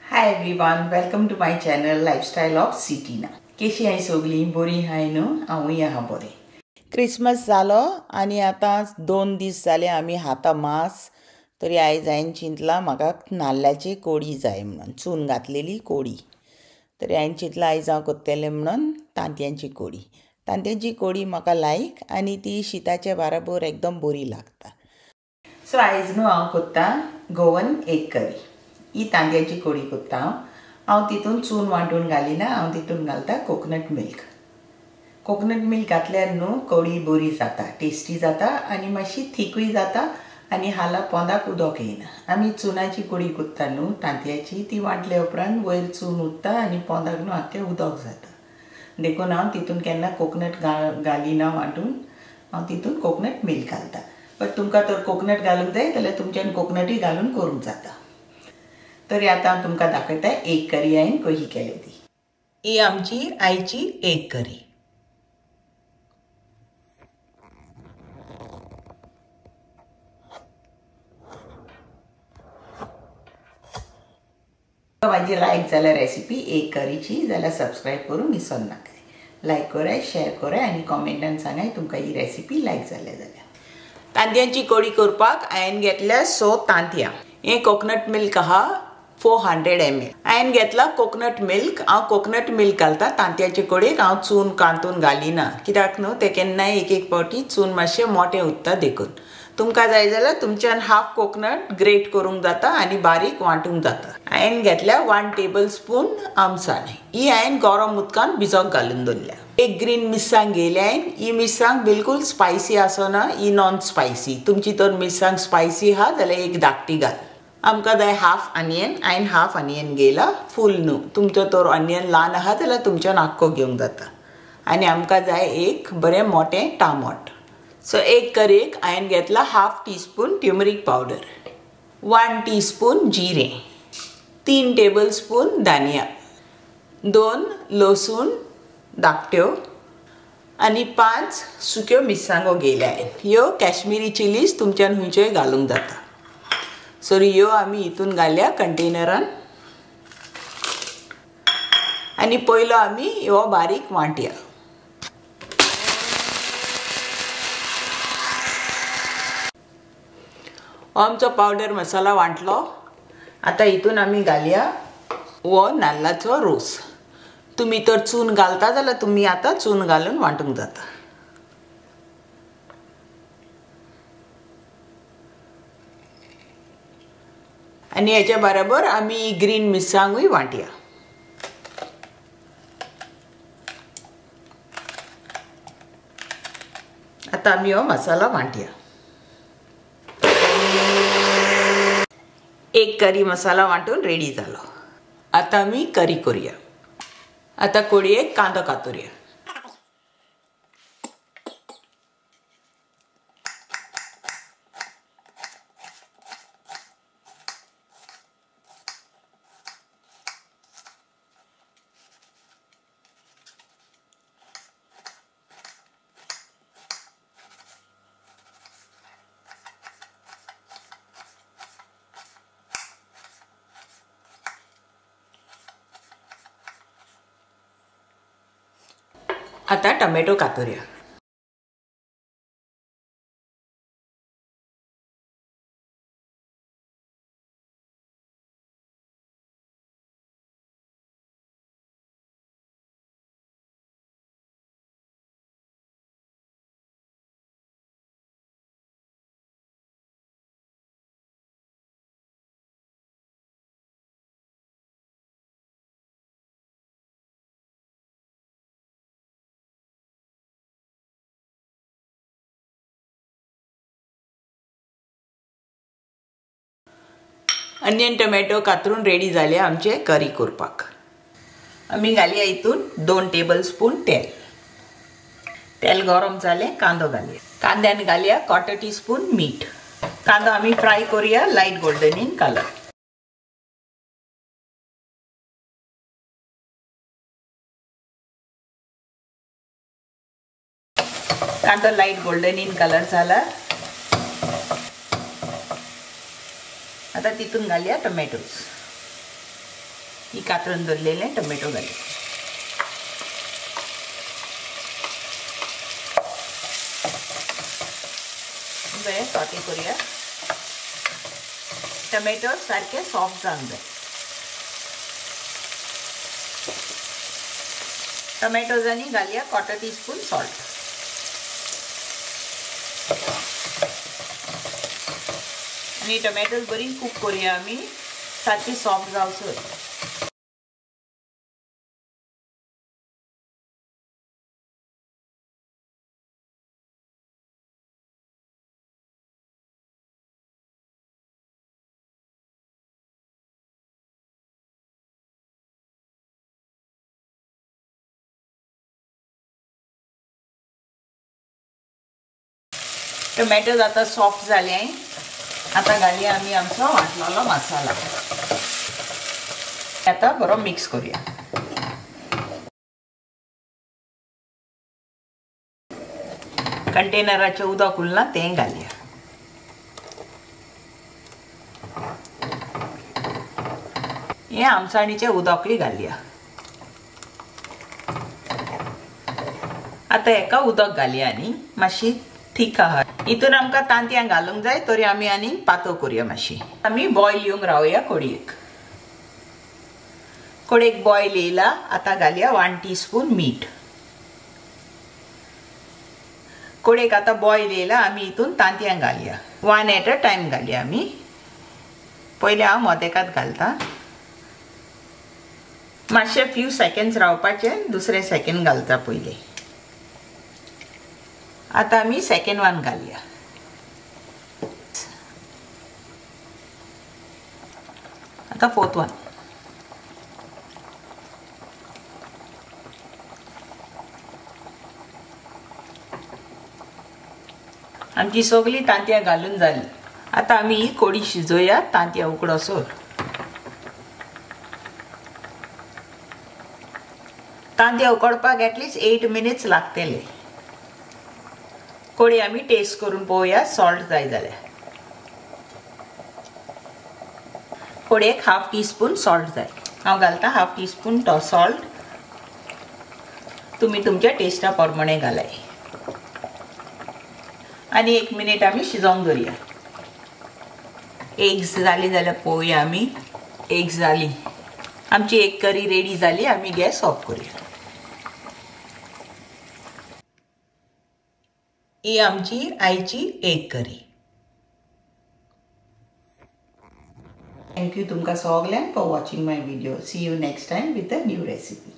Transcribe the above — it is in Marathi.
High everyone, welcome to my channel lifestyle of सिटीना. कशी आहे सगळी? बरी आहे न्हू? हांवूय आहा बरें. क्रिसमस जालो आनी आतां 2 दीस जाले आमी खाता मास. तरी आयज हांवें चिंतलां म्हाका नाल्ल्याची कोडी जाय म्हणून, चून घातलेली कोडी. तरी हांवें चिंतलां आयज हांव करतलें म्हणून तांतयांची कोडी. तांतयांची कोडी म्हाका लायक आनी ती शिताचे बाराबर एकदम बरी लागता. सो आयज न्हू हांव करतां गोवन एग करी. ही तांतयांची कोडी करता हांव तितून चून वांटून घालिना. हांव तितून घालता कोकोनट मिल्क. कोकोनट मिल्क घातल्यार न्हू कोडी बरी जाता, टेस्टी जाता आनी मातशी थिकूय जाता आनी हाला पोंदाक उदक येयना. आमी चुनाची कोडी करता न्हू तांतयाची, ती वांटल्या उपरांत वयर चून उरता आनी पोंदाक न्हू आख्खें उदक जाता. देखून हांव तितून केन्ना कोकोनट घालिना वांटून, हांव तितून कोकोनट मिल्क घालता. बट तुमकां तर कोकोनट घालूंक जाय जाल्यार तुमच्यान कोकोनटूय घालून करूंक जाता. तरी आतां हांव तुमकां दाखयता एग करी हांवें कशी केली ती. ही आमची आयची एग करी. म्हाजी लायक जाल्यार रेसिपी एग करीची जाल्यार सबस्क्रायब करूंक विसर नाका. लायक कराय, शेअर कराय आनी कॉमेंटान सांगाय तुमकां ही रेसिपी लायक जाल्या जाल्यार. तांतयांची कोडी करपाक हांवें घेतल्या 6 तांतयां. हें कोकोनट मिल्क आहा 400 ml. हांवें घेतला कोकोनट मिल्क. हांव कोकोनट मिल्क घालता तांतयाचे कोडयेक. हांव चून कांतून घालिना कित्याक न्हू ते केन्नाय एक पावटी चून मातशें मोटें उरता देखून. तुमकां जाय जाल्यार तुमच्यान हाफ कोकोनट ग्रेट करूंक जाता आनी बारीक वांटूंक जाता. हांवें घेतल्या 1 टेबलस्पून आमसाण. ही हांवें गरम उदकान भिजोक घालून दवरल्या. एक ग्रीन मिरसांग घेयल्या हांवें. ही मिरसांग बिलकुल स्पायसी आसना, ही नॉन स्पायसी. तुमची तर मिरसांग स्पायसी आहा जाल्यार एक धाकटी घाल. आमकां जाय हाफ ऑनियन. हांवें हाफ ऑनियन घेयला, फूल न्हू. तुमचो तर ऑनियन ल्हान आहा जाल्यार तुमच्यान आख्खो घेवंक जाता. आनी आमकां जाय एक बरें मोटें टामोट. सो एग करेक हांवें घेतला हाफ टीस्पून ट्युमरीक पावडर, 1 टीस्पून जिरें, 3 टेबलस्पून धनिया, 2 लसूण धाकट्यो आनी 5 सुक्यो मिरसांगो घेयल्या हांवें. ह्यो कॅश्मिरी चिलीज तुमच्यान खंयच्योय घालूंक जाता. सो ह्यो आमी हितून घालया कंटेनरान आनी पयलो आमी ह्यो बारीक वांटया. हो आमचो पावडर मसाला वांटलो. आतां हितून आमी घालया हो नाल्लाचो रोस. तुमी तर चून घालता जाल्यार तुमी आतां चून घालून वांटूंक जाता. आनी हेच्या बरोबर आमी ग्रीन मिरसांगूय वांटया. आतां आमी हो मसाला वांटया. एक करी मसाला वांटून रेडी जालो. आतां आमी करी करूया. आतां कोडयेक कांदो कातुया. आता टोमॅटो कातुया. ऑनियन टोमॅटो कातरून रेडी जाले आमचे करी करपाक. आमी घालया हितून 2 टेबलस्पून तेल. तेल गरम जालें, कांदो घालया. कांद्यान घालया 1/4 टीस्पून मीठ. कांदो आमी फ्राय करूया लायट गोल्डन इन कलर. कांदो लायट गोल्डन इन कलर जाला. आता तितून घालया टोमॅटोज. ही कातरून दवरलेले टोमॅटो घालया. बरें सॉटे करूया. टोमॅटो सारखे सॉफ्ट जावंक जाय. टोमॅटोज आनी घालया 1/4 टीस्पून सॉल्ट. आणि टोमॅटोज बरी कुक करूया आमी सारखी सॉफ्ट जावसर. टोमॅटोज आता सॉफ्ट झाले. आता घालूया आम्ही आमचो वाटलेलो मसाला. आता बरो मिक्स करूया. कंटेनराचे उदक उरला तें घालया. हे आमसाणीचे उदकूय घालया. आता एका उदक घालया आनी मातशी ठीक आहा. हितून आमकां तांतयां घालूंक जाय तरी आमी आनी पातळ करूया मातशी. आमी बॉयल येवंक रावया कढयेक. कढयेक बॉयल येयला. आता घालया 1 टीस्पून मीठ. कढयेक आता बॉयल येयला. आमी हितून तांतयां घालया. 1 एट अ टायम घालया आमी. पयले हांव मोदेकात घालता. मातशे फ्यू सेकंड्स रावपाचे. दुसरे सेकंड घालता पयले. आता आमी सेकंड वन घालया. आता फोर्थ वन. आमची सगळी तांतयां घालून जाली. आता आमी ही कोडी शिजोवया तांतयां उकडोसर. तांतयां उकडपाक एटलीस्ट 8 मिनिट्स लागतले. कोडी आमी टेस्ट करून पळोवया सॉल्ट जाय जाल्यार. कोडयेक 1/2 टीस्पून सॉल्ट जाय. हांव घालता 1/2 टीस्पून सॉल्ट. तुमी तुमच्या टेस्टा प्रमाणे घालाय. आनी 1 मिनिट आमी शिजोवंक दवरया. एग्स जाली जाल्यार पळोवया आमी. एग्स जाली. आमची एक करी रेडी जाली. आमी गॅस ऑफ करूया. ही आमची आईची एग करी. थँक यू तुमकां सगल्यांक for watching my video. See you next time with a new recipe.